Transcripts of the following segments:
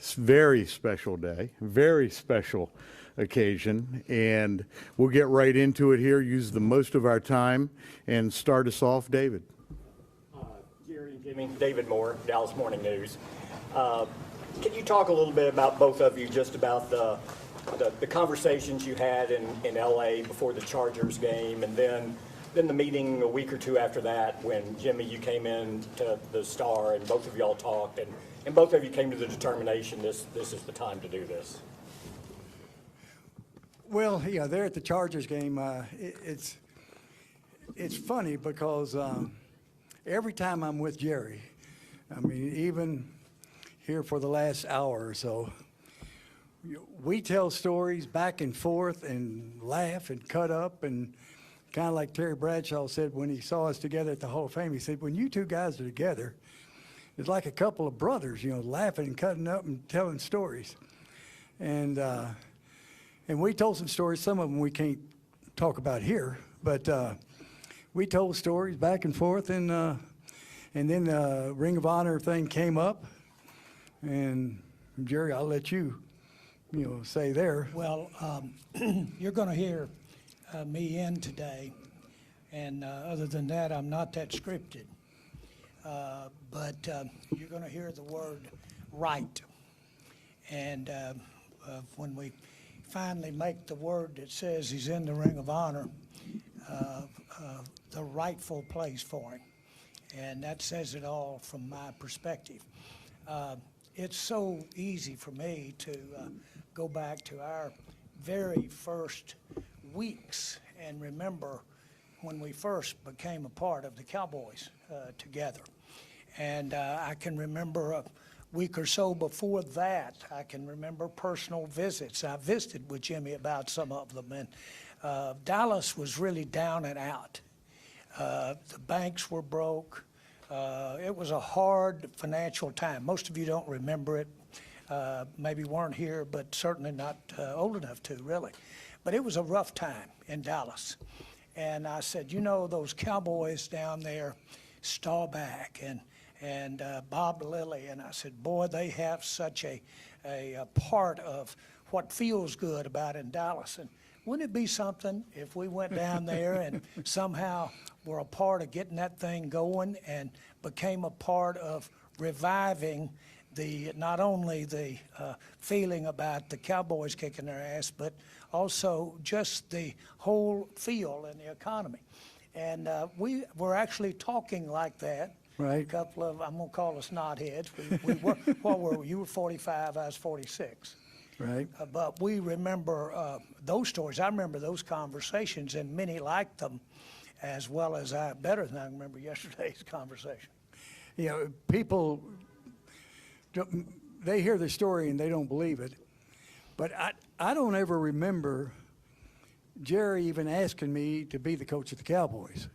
very special day, very special occasion, and we'll get right into it here, use the most of our time, and start us off, David. Jerry and Jimmy, David Moore, Dallas Morning News. Can you talk a little bit about both of you, just about the conversations you had in LA before the Chargers game, and then the meeting a week or two after that when, Jimmy, you came in to the Star and both of y'all talked, and both of you came to the determination this is the time to do this? Well, yeah, there at the Chargers game, it's funny because every time I'm with Jerry, I mean, even here for the last hour or so, we tell stories back and forth and laugh and cut up, and kind of like Terry Bradshaw said when he saw us together at the Hall of Fame, he said, when you two guys are together, it's like a couple of brothers, you know, laughing and cutting up and telling stories. And we told some stories, some of them we can't talk about here, but we told stories back and forth, and then the Ring of Honor thing came up, and Jerry, I'll let you say there. Well, you're going to hear me in today, and other than that, I'm not that scripted. But you're going to hear the word right, and when we finally make the word that says he's in the Ring of Honor, the rightful place for him, and that says it all from my perspective. It's so easy for me to go back to our very first weeks and remember when we first became a part of the Cowboys together. And I can remember a week or so before that, I can remember personal visits. I visited with Jimmy about some of them, and Dallas was really down and out. The banks were broke. It was a hard financial time. Most of you don't remember it, maybe weren't here, but certainly not old enough to, really. But it was a rough time in Dallas. And I said, you know, those Cowboys down there, Staubach and Bob Lilly, and I said, boy, they have such a part of what feels good about in Dallas. And wouldn't it be something if we went down there and somehow were a part of getting that thing going and became a part of reviving not only the feeling about the Cowboys kicking their ass, but also just the whole feel in the economy. And we were actually talking like that. Right. A couple of, I'm going to call us knotheads. We were, what were we? You were 45, I was 46. Right. But we remember those stories. I remember those conversations, and many liked them as well as better than I remember yesterday's conversation. You know, people, they hear the story and they don't believe it. But I don't ever remember Jerry even asking me to be the coach of the Cowboys.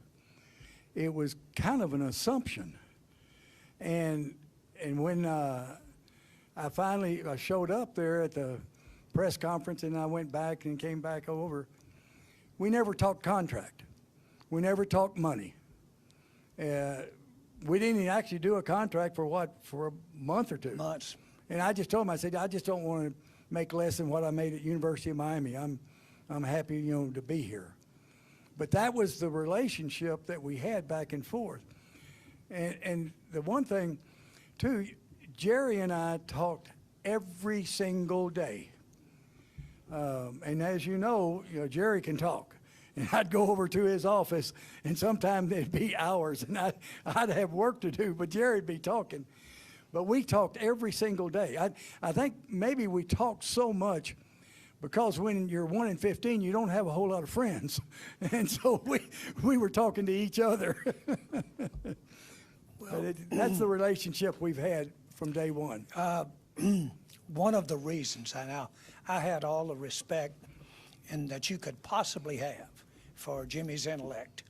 It was kind of an assumption. And when I finally showed up there at the press conference, and I went back and came back over, we never talked contract. We never talked money. We didn't even actually do a contract for a month or two. Months. And I just told him, I said, I just don't want to make less than what I made at University of Miami. I'm happy, to be here. But that was the relationship that we had back and forth. And the one thing, too, Jerry and I talked every single day. And as you know, Jerry can talk. And I'd go over to his office, and sometimes it'd be hours, and I'd have work to do, but Jerry'd be talking. But we talked every single day. I think maybe we talked so much because when you're 1 in 15, you don't have a whole lot of friends. And so we were talking to each other. Well, that's the relationship we've had from day one. One of the reasons, I had all the respect and that you could possibly have for Jimmy's intellect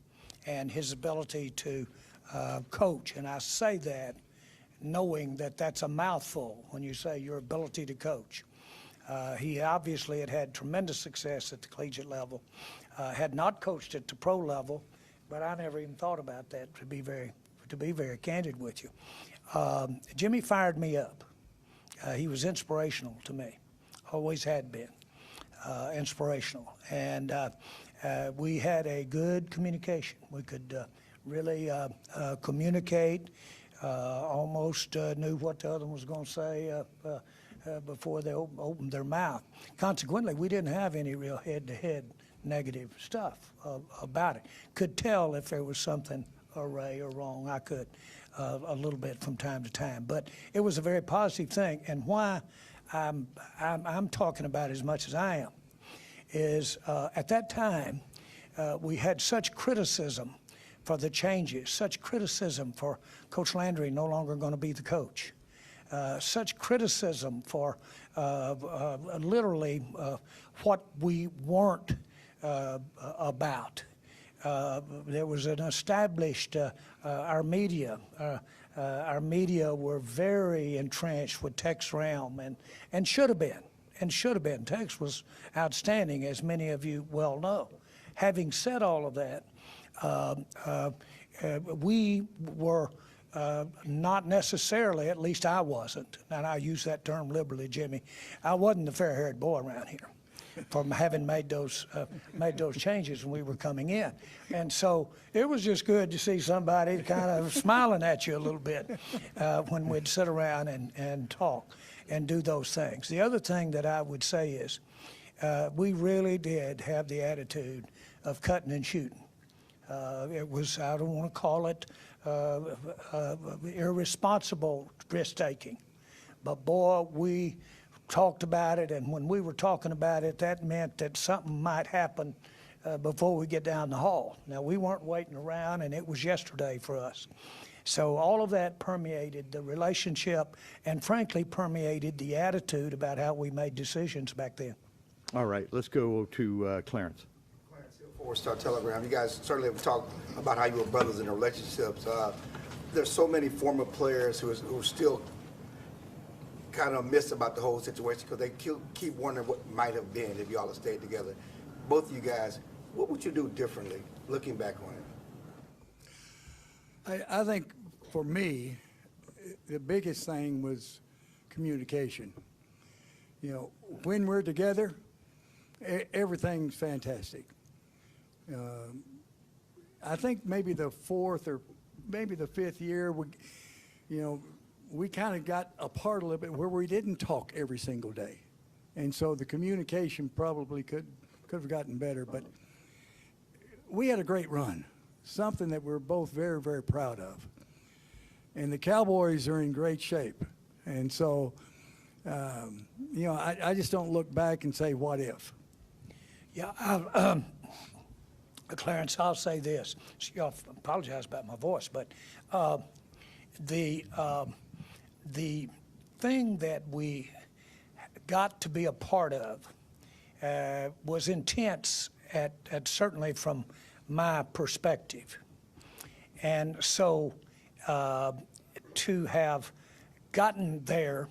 and his ability to coach. And I say that knowing that that's a mouthful when you say your ability to coach. He obviously had tremendous success at the collegiate level, had not coached at the pro level, but I never even thought about that, to be very candid with you. Jimmy fired me up He was inspirational to me, always had been inspirational. And we had a good communication. We could really communicate, almost knew what the other one was going to say before they opened their mouth. Consequently, we didn't have any real head-to-head negative stuff about it. Could tell if there was something array or wrong. I could a little bit from time to time, but it was a very positive thing. And why I'm talking about as much as I am is at that time we had such criticism for the changes, such criticism for Coach Landry no longer going to be the coach. Such criticism for literally what we weren't about. There was an established, our media were very entrenched with Tech's realm and should have been. Tex was outstanding, as many of you well know. Having said all of that, we were not necessarily, at least I wasn't, and I use that term liberally, Jimmy, I wasn't the fair-haired boy around here from having made those changes when we were coming in. And so it was just good to see somebody kind of smiling at you a little bit when we'd sit around and talk and do those things. The other thing that I would say is we really did have the attitude of cutting and shooting. It was, I don't want to call it irresponsible risk-taking, but boy, we talked about it, and when we were talking about it, that meant that something might happen before we get down the hall. Now, we weren't waiting around, and it was yesterday for us. So all of that permeated the relationship and frankly permeated the attitude about how we made decisions back then. All right, let's go to Clarence. Four-Star Telegram. You guys certainly have talked about how you were brothers in the relationships. There's so many former players who are still kind of miss about the whole situation because they keep wondering what might have been if y'all had stayed together. Both of you guys, what would you do differently looking back on it? I think for me, the biggest thing was communication. You know, when we're together, everything's fantastic. I think maybe the fourth or maybe the fifth year, we kind of got apart a little bit where we didn't talk every single day. And so the communication probably could have gotten better, but we had a great run, something that we're both very, very proud of. And the Cowboys are in great shape. And so, I just don't look back and say, what if? Yeah, Clarence, I'll say this. I apologize about my voice, but the thing that we got to be a part of was intense at certainly from my perspective. And so to have gotten there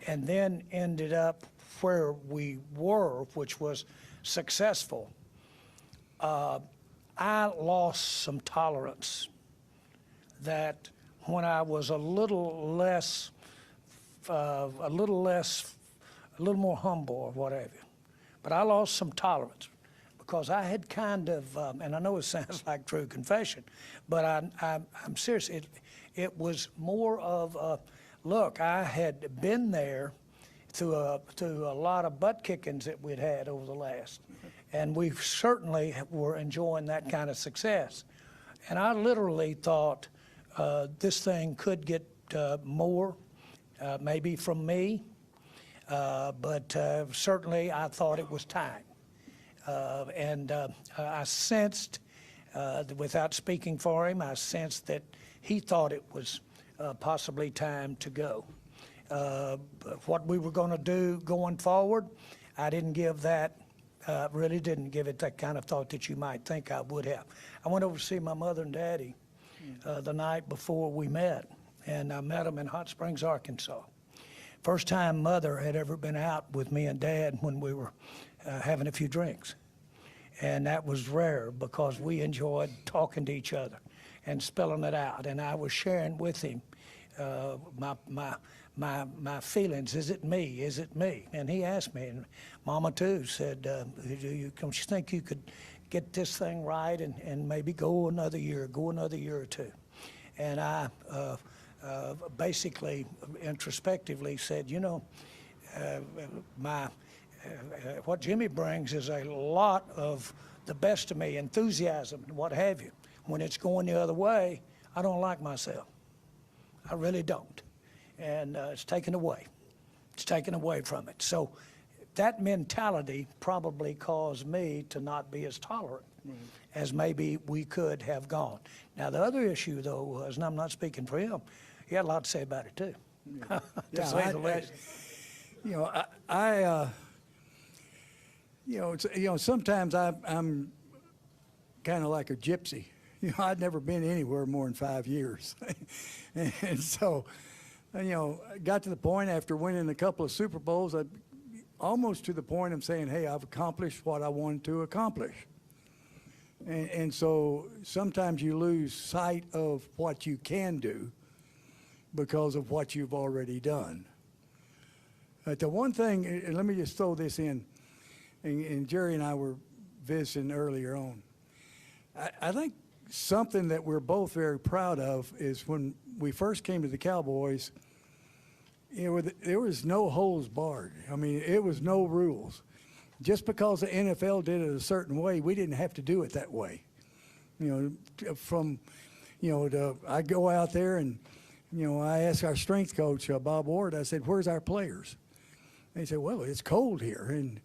and then ended up where we were, which was successful, I lost some tolerance that when I was a little more humble or whatever. But I lost some tolerance because I had kind of, and I know it sounds like true confession, but I'm serious. It was more of, look, I had been there through a lot of butt kickings that we'd had over the last. And we certainly were enjoying that kind of success. And I literally thought this thing could get more, maybe from me, but certainly I thought it was time. And I sensed, without speaking for him, I sensed that he thought it was possibly time to go. What we were going to do going forward, I didn't give that. Really didn't give it that kind of thought that you might think I would have. I went over to see my mother and daddy the night before we met, and I met them in Hot Springs, Arkansas. First time Mother had ever been out with me and Dad when we were having a few drinks. And that was rare because we enjoyed talking to each other and spelling it out. And I was sharing with him my feelings. Is it me? Is it me? And he asked me, and Mama too said, don't you think you could get this thing right and maybe go another year or two? And I basically introspectively said, what Jimmy brings is a lot of the best of me, enthusiasm and what have you. When it's going the other way, I don't like myself. I really don't. And it's taken away. It's taken away from it. So that mentality probably caused me to not be as tolerant as maybe we could have gone. Now, the other issue, though, was, and I'm not speaking for him, he had a lot to say about it, too, to say the least. Sometimes I'm kind of like a gypsy. I'd never been anywhere more than 5 years. And so, I got to the point after winning a couple of Super Bowls, almost to the point of saying, hey, I've accomplished what I wanted to accomplish. And so sometimes you lose sight of what you can do because of what you've already done. But the one thing, and let me just throw this in, and Jerry and I were visiting earlier on. I think something that we're both very proud of is when we first came to the Cowboys, there was no holds barred. I mean, it was no rules. Just because the NFL did it a certain way, we didn't have to do it that way. I go out there and, I ask our strength coach, Bob Ward, I said, where's our players? And he said, well, it's cold here. And,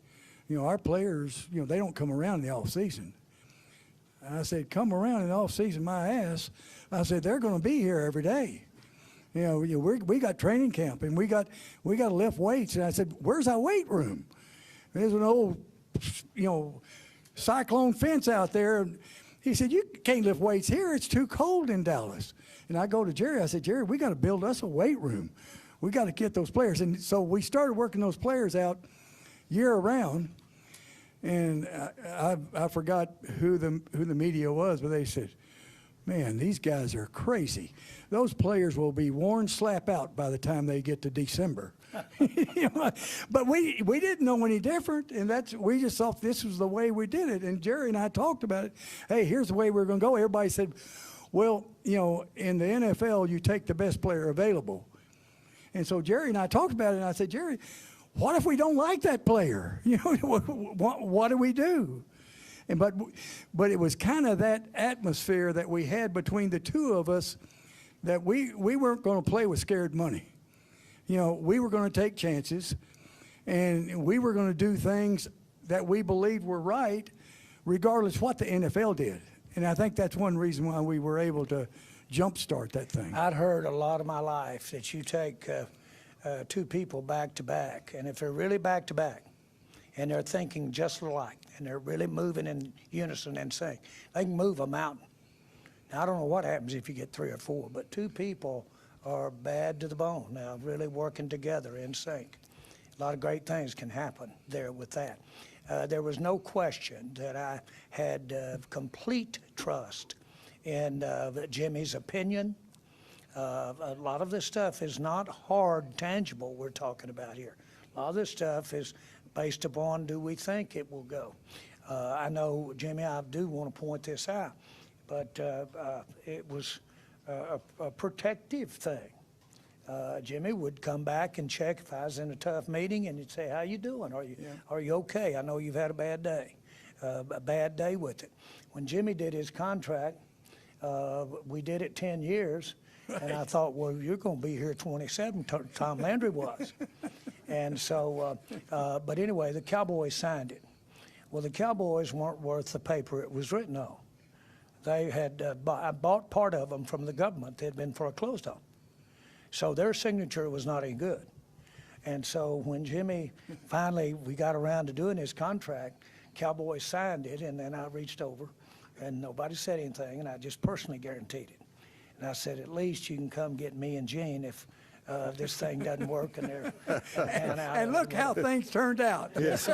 our players, they don't come around in the off season. And I said, come around in the off season, my ass. I said, they're going to be here every day. We got training camp and we got to lift weights. And I said, where's our weight room? There's an old, cyclone fence out there. And he said, you can't lift weights here. It's too cold in Dallas. And I go to Jerry. I said, Jerry, we got to build us a weight room. We got to get those players. And so we started working those players out year round. And I forgot who the media was, but they said, man, these guys are crazy. Those players will be worn slap out by the time they get to December. But we didn't know any different, and we just thought this was the way we did it. And Jerry and I talked about it. Hey, here's the way we're going to go. Everybody said, well, in the NFL, you take the best player available. And so Jerry and I talked about it, and I said, Jerry, what if we don't like that player? What do we do? But it was kind of that atmosphere that we had between the two of us that we weren't going to play with scared money. We were going to take chances, and we were going to do things that we believed were right, regardless what the NFL did. And I think that's one reason why we were able to jumpstart that thing. I'd heard a lot of my life that you take two people back to back, and if they're really back to back, and they're thinking just alike, and they're really moving in unison and sync, they can move a mountain. Now, I don't know what happens if you get 3 or 4, but two people are bad to the bone. Now, really working together in sync. A lot of great things can happen there with that. There was no question that I had complete trust in Jimmy's opinion. A lot of this stuff is not hard, tangible we're talking about here. A lot of this stuff is based upon, do we think it will go? I know, Jimmy, I do want to point this out, but it was a protective thing. Jimmy would come back and check if I was in a tough meeting, and he'd say, how you doing? Are you okay? I know you've had a bad day with it. When Jimmy did his contract, we did it 10 years, and I thought, well, you're going to be here 27, Tom Landry was. And so, but anyway, the Cowboys signed it. Well, the Cowboys weren't worth the paper it was written on. They had, I bought part of them from the government. They had been foreclosed on. So their signature was not any good. And so when Jimmy finally, we got around to doing his contract, Cowboys signed it, and then I reached over, and nobody said anything, and I just personally guaranteed it. And I said, at least you can come get me and Gene if this thing doesn't work, and they're out. And look how things turned out. Yes.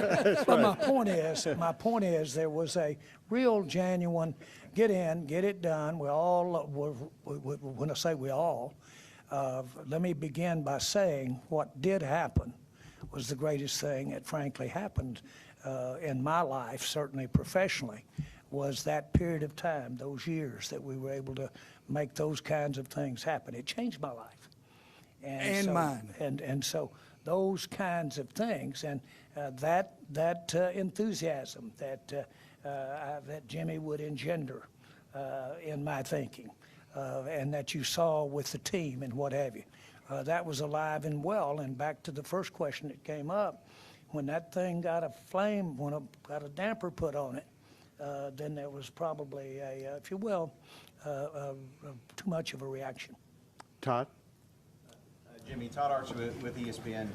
But my point is, there was a real genuine get in, get it done. We all, when I say we all, Let me begin by saying what did happen was the greatest thing that frankly happened in my life, certainly professionally, was that period of time, those years that we were able to make those kinds of things happen. It changed my life. And so, mine. And so those kinds of things and that enthusiasm that Jimmy would engender in my thinking and that you saw with the team and what have you, that was alive and well. And back to the first question that came up, when that thing got a flame, got a damper put on it, then there was probably if you will, too much of a reaction. Todd? Jimmy, Todd Archer with ESPN.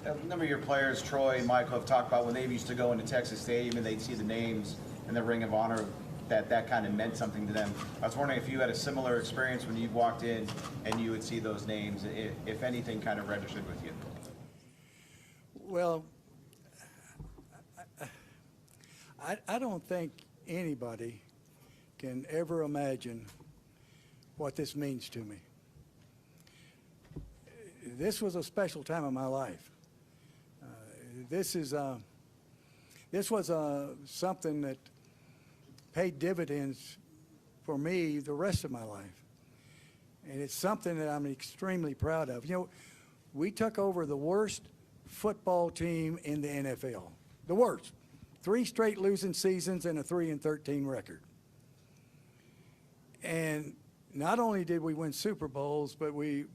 A number of your players, Troy, Michael, have talked about when they used to go into Texas Stadium and they'd see the names in the Ring of Honor, that kind of meant something to them. I was wondering if you had a similar experience when you walked in and you would see those names, if anything kind of registered with you. Well, I don't think anybody can ever imagine what this means to me. This was a special time in my life. This was something that paid dividends for me the rest of my life. And it's something that I'm extremely proud of. You know, we took over the worst football team in the NFL. The worst. 3 straight losing seasons and a 3-13 record. And not only did we win Super Bowls, but we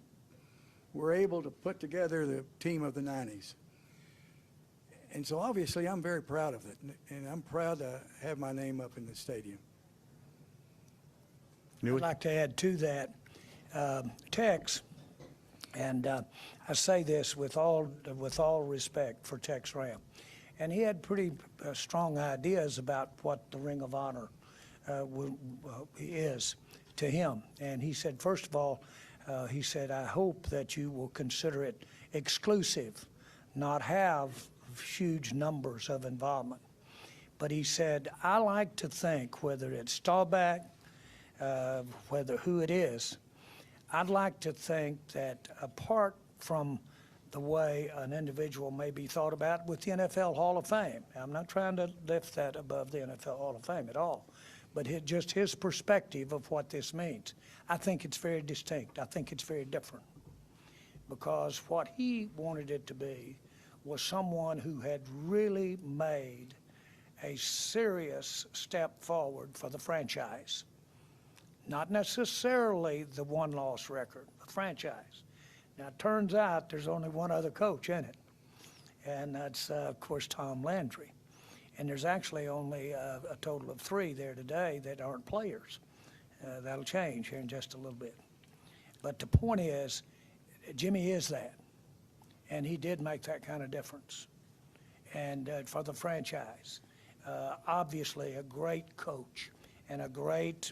were able to put together the team of the 90s. And so obviously I'm very proud of it, and I'm proud to have my name up in the stadium. I'd like to add to that, Tex, and I say this with all respect for Tex Ram, and he had pretty strong ideas about what the Ring of Honor is to him. And he said, first of all, he said, I hope that you will consider it exclusive, not have huge numbers of involvement. But he said, I like to think, whether it's Staubach, whether who it is, I'd like to think that apart from the way an individual may be thought about with the NFL Hall of Fame, I'm not trying to lift that above the NFL Hall of Fame at all, but just his perspective of what this means. I think it's very distinct. I think it's very different, because what he wanted it to be was someone who had really made a serious step forward for the franchise. Not necessarily the one-loss record, the franchise. Now, it turns out there's only one other coach in it, and that's, of course, Tom Landry. And there's actually only a total of 3 there today that aren't players. That'll change here in just a little bit. But the point is, Jimmy is that, and he did make that kind of difference. And for the franchise, obviously a great coach and a great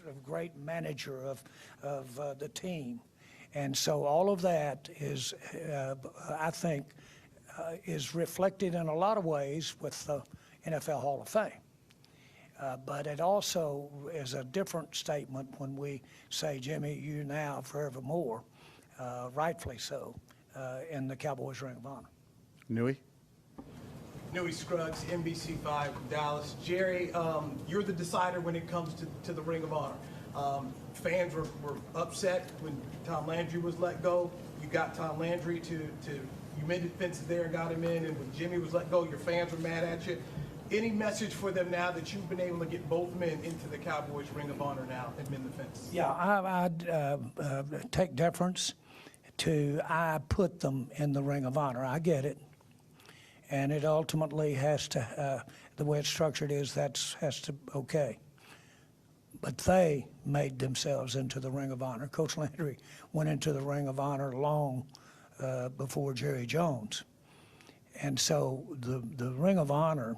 manager of the team. And so all of that is, I think, is reflected in a lot of ways with the NFL Hall of Fame. But it also is a different statement when we say, Jimmy, you now forevermore, rightfully so, in the Cowboys Ring of Honor. Newey? Newey Scruggs, NBC5 Dallas. Jerry, you're the decider when it comes to the Ring of Honor. Fans were upset when Tom Landry was let go. You got Tom Landry you mended fences there and got him in, and when Jimmy was let go, your fans were mad at you. Any message for them now that you've been able to get both men into the Cowboys Ring of Honor now and mend the fence? Yeah, I'd take deference to I put them in the Ring of Honor. I get it. And it ultimately has to, the way it's structured is has to, okay. But they made themselves into the Ring of Honor. Coach Landry went into the Ring of Honor long before Jerry Jones. And so the Ring of Honor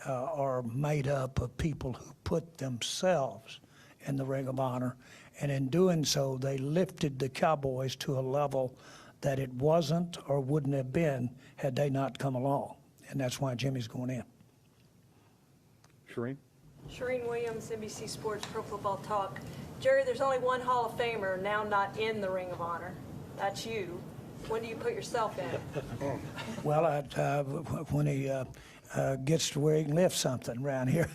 are made up of people who put themselves in the Ring of Honor. And in doing so, they lifted the Cowboys to a level that it wasn't or wouldn't have been had they not come along. And that's why Jimmy's going in. Shereen? Shereen Williams, NBC Sports Pro Football Talk. Jerry, there's only one Hall of Famer now not in the Ring of Honor. That's you. When do you put yourself in? Well, when he gets to where he can lift something around here.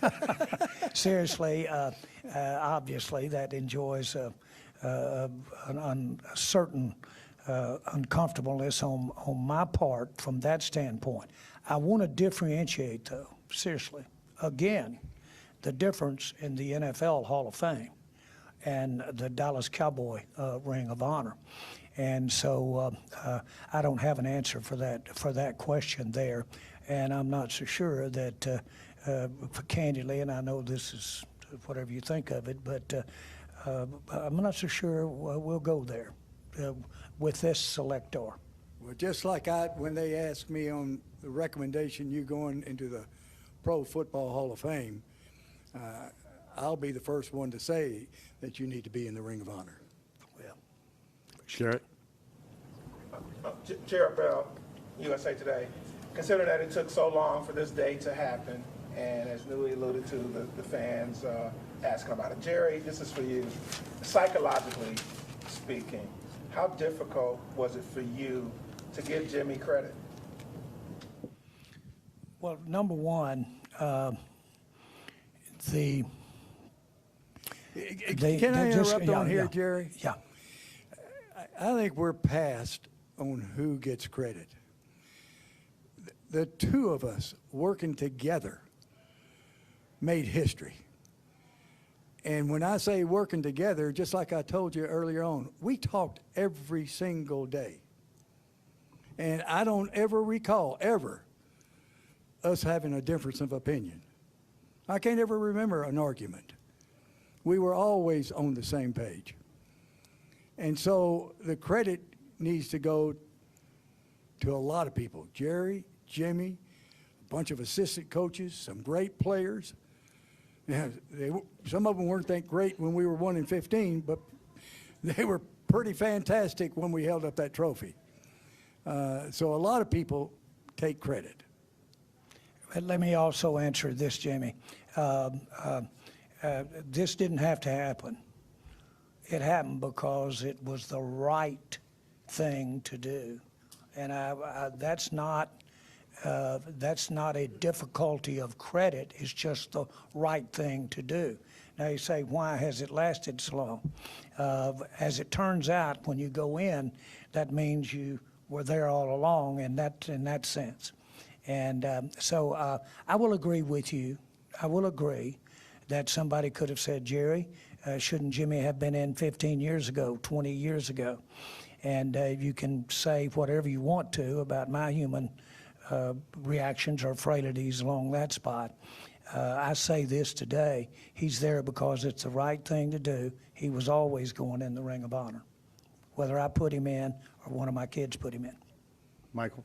Seriously, obviously, that enjoys a certain uncomfortableness on my part from that standpoint. I want to differentiate, though, seriously. Again, the difference in the NFL Hall of Fame and the Dallas Cowboy Ring of Honor. And so I don't have an answer for that question there. And I'm not so sure that, candidly, and I know this is whatever you think of it, but I'm not so sure we'll go there with this selector. Well, just like when they asked me on the recommendation you going into the Pro Football Hall of Fame, I'll be the first one to say that you need to be in the Ring of Honor. Well, Jarrett? Jared Bell, USA Today. Considering that it took so long for this day to happen, and as Newey alluded to, the fans asking about it. Jerry, this is for you. Psychologically speaking, how difficult was it for you to give Jimmy credit? well, number one, Can I they just- interrupt yeah, on here, yeah. Jerry? Yeah. I think we're past on who gets credit. The two of us working together made history. And when I say working together, just like I told you earlier on, we talked every single day. And I don't ever recall, ever, us having a difference of opinion. I can't ever remember an argument. We were always on the same page. And so the credit needs to go to a lot of people. Jerry, Jimmy, a bunch of assistant coaches, some great players. Yeah, some of them weren't that great when we were 1-15, but they were pretty fantastic when we held up that trophy. So a lot of people take credit. But let me also answer this, Jimmy. This didn't have to happen. It happened because it was the right thing to do. And that's not a difficulty of credit. It's just the right thing to do. Now you say, why has it lasted so long? As it turns out, when you go in, that means you were there all along in that sense. And so I will agree with you. I will agree that somebody could have said, Jerry, shouldn't Jimmy have been in 15 years ago, 20 years ago? And you can say whatever you want to about my human reactions or frailties along that spot. I say this today, he's there because it's the right thing to do. He was always going in the Ring of Honor, whether I put him in or one of my kids put him in. Michael?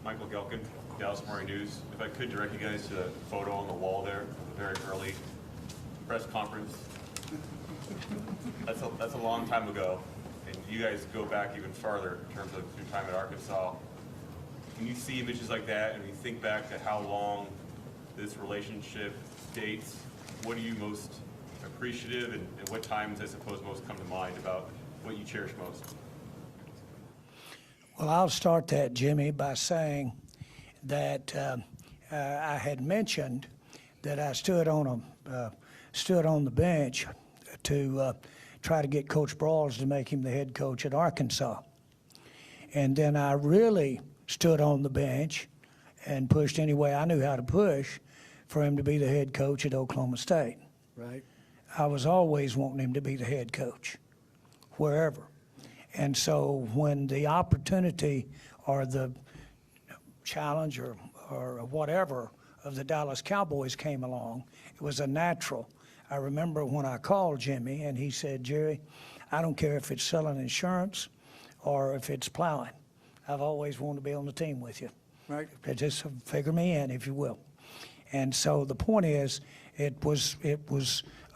Michael Gelkin, Dallas Morning News. If I could direct you guys to the photo on the wall there, the very early press conference. That's a long time ago, and you guys go back even farther in terms of your time at Arkansas. When you see images like that and you think back to how long this relationship dates, what are you most appreciative and what times, I suppose, most come to mind about what you cherish most? Well, I'll start that, Jimmy, by saying that I had mentioned that I stood on the bench to try to get Coach Brawls to make him the head coach at Arkansas. And then I really stood on the bench and pushed any way I knew how to push for him to be the head coach at Oklahoma State. Right. I was always wanting him to be the head coach, wherever. And so when the opportunity or the challenge or whatever of the Dallas Cowboys came along, it was a natural. I remember when I called Jimmy and he said, Jerry, I don't care if it's selling insurance or if it's plowing. I've always wanted to be on the team with you. Right. Just figure me in, if you will. And so the point is, it was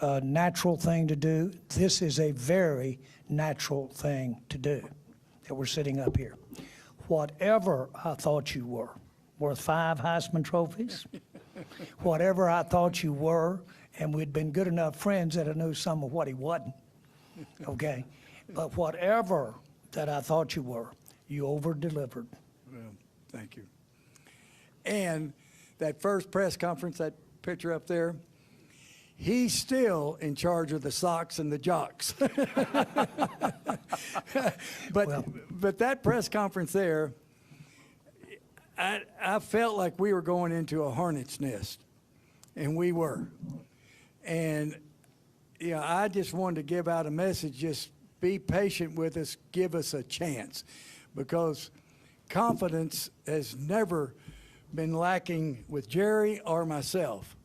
a natural thing to do. This is a very natural thing to do, that we're sitting up here. Whatever I thought you were, worth 5 Heisman trophies, whatever I thought you were, and we'd been good enough friends that I knew some of what he wasn't, okay? But whatever that I thought you were, you over-delivered. Well, thank you. And that first press conference, that picture up there, he's still in charge of the socks and the jocks. But that press conference there, I felt like we were going into a hornet's nest, and we were. And, you know, I just wanted to give out a message, just be patient with us, give us a chance, because confidence has never been lacking with Jerry or myself.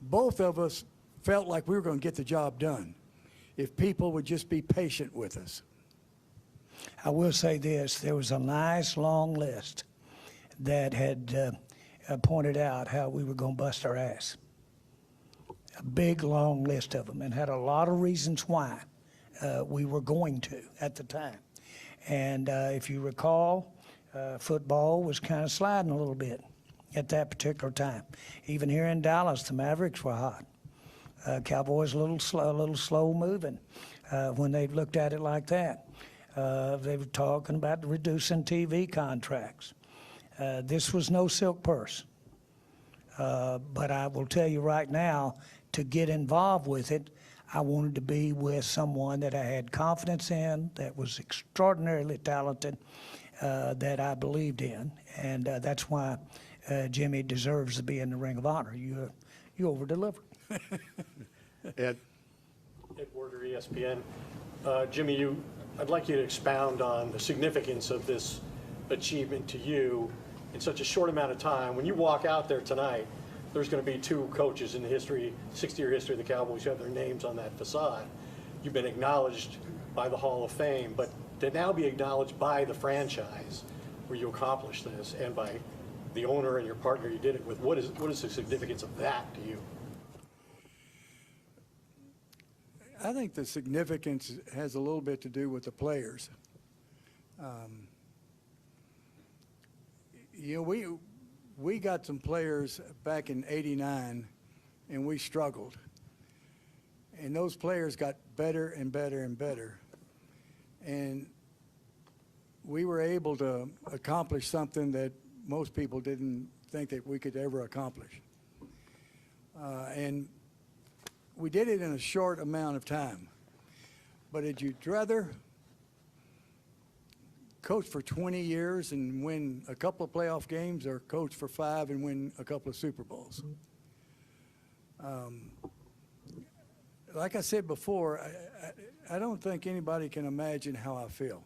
Both of us felt like we were going to get the job done if people would just be patient with us. I will say this, there was a nice long list that had pointed out how we were going to bust our ass. A big, long list of them, and had a lot of reasons why we were going to at the time. And if you recall, football was kind of sliding a little bit at that particular time. Even here in Dallas, the Mavericks were hot. Cowboys a little slow moving when they looked at it like that. They were talking about reducing TV contracts. This was no silk purse. But I will tell you right now, to get involved with it, I wanted to be with someone that I had confidence in, that was extraordinarily talented, that I believed in, and that's why Jimmy deserves to be in the Ring of Honor. You over-delivered. Ed? Ed Werder, ESPN. Jimmy, I'd like you to expound on the significance of this achievement to you in such a short amount of time. When you walk out there tonight, there's going to be two coaches in the 60-year history of the Cowboys who have their names on that facade. You've been acknowledged by the Hall of Fame, but to now be acknowledged by the franchise where you accomplished this, and by the owner and your partner you did it with, what is the significance of that to you? I think the significance has a little bit to do with the players. You know, we got some players back in '89, and we struggled. And those players got better and better and better. And we were able to accomplish something that most people didn't think that we could ever accomplish. And we did it in a short amount of time. But would you rather coach for 20 years and win a couple of playoff games, or coach for 5 and win a couple of Super Bowls? Like I said before, I don't think anybody can imagine how I feel.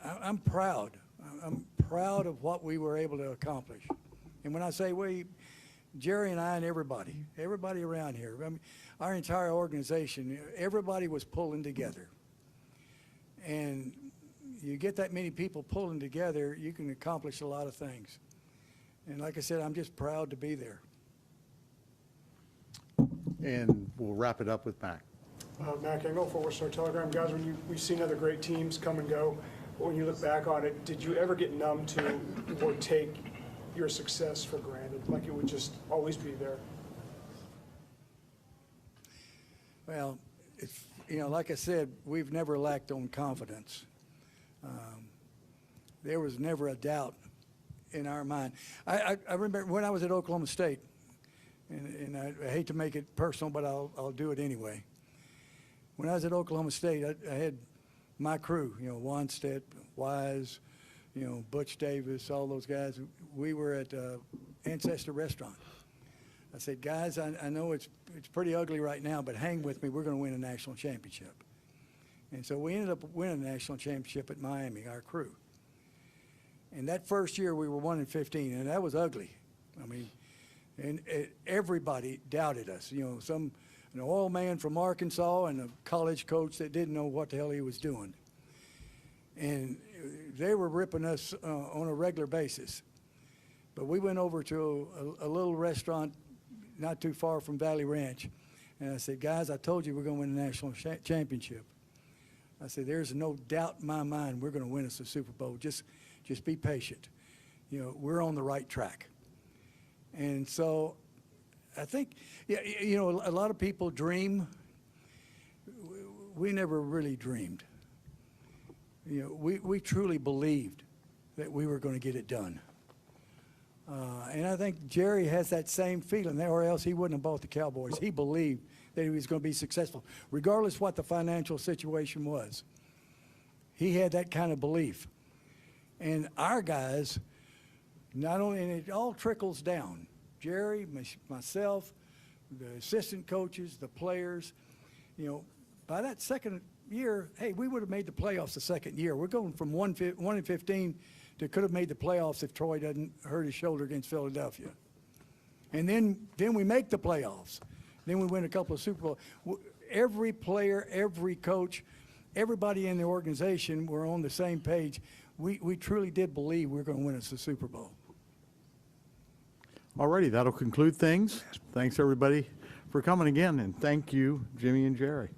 I'm proud. I'm proud of what we were able to accomplish. And when I say we, Jerry and I and everybody around here, I mean, our entire organization, everybody was pulling together. And you get that many people pulling together, you can accomplish a lot of things. And like I said, I'm just proud to be there. And we'll wrap it up with Mac. Mac Engel, Forward Star Telegram. Guys, we've seen other great teams come and go, but when you look back on it, did you ever get numb to or take your success for granted, like it would just always be there? Well, it's, you know, like I said, we've never lacked on confidence. There was never a doubt in our mind. I remember when I was at Oklahoma State, and I hate to make it personal, but I'll do it anyway. When I was at Oklahoma State, I had my crew, you know, Wanstead, Wise, you know, Butch Davis, all those guys. We were at Ancestor Restaurant. I said, guys, I know it's pretty ugly right now, but hang with me. We're going to win a national championship. And so we ended up winning a national championship at Miami, our crew. And that first year we were 1-15, and that was ugly. I mean, and everybody doubted us. You know, an oil man from Arkansas and a college coach that didn't know what the hell he was doing. And they were ripping us on a regular basis. But we went over to a little restaurant not too far from Valley Ranch. And I said, guys, I told you we're going to win the national championship. I said, there's no doubt in my mind we're going to win us a Super Bowl. Just be patient. You know, we're on the right track. And so I think, yeah, you know, a lot of people dream. We never really dreamed. You know, we truly believed that we were going to get it done. And I think Jerry has that same feeling, or else he wouldn't have bought the Cowboys. He believed that he was going to be successful, regardless what the financial situation was. He had that kind of belief. And our guys, not only, and it all trickles down. Jerry, myself, the assistant coaches, the players, you know, by that second year, hey, we would have made the playoffs the second year. We're going from 1-15 to could have made the playoffs if Troy doesn't hurt his shoulder against Philadelphia. And then we make the playoffs. Then we win a couple of Super Bowl. Every player, every coach, everybody in the organization were on the same page. We truly did believe we were going to win us the Super Bowl. All righty, that'll conclude things. Thanks, everybody, for coming again, and thank you, Jimmy and Jerry.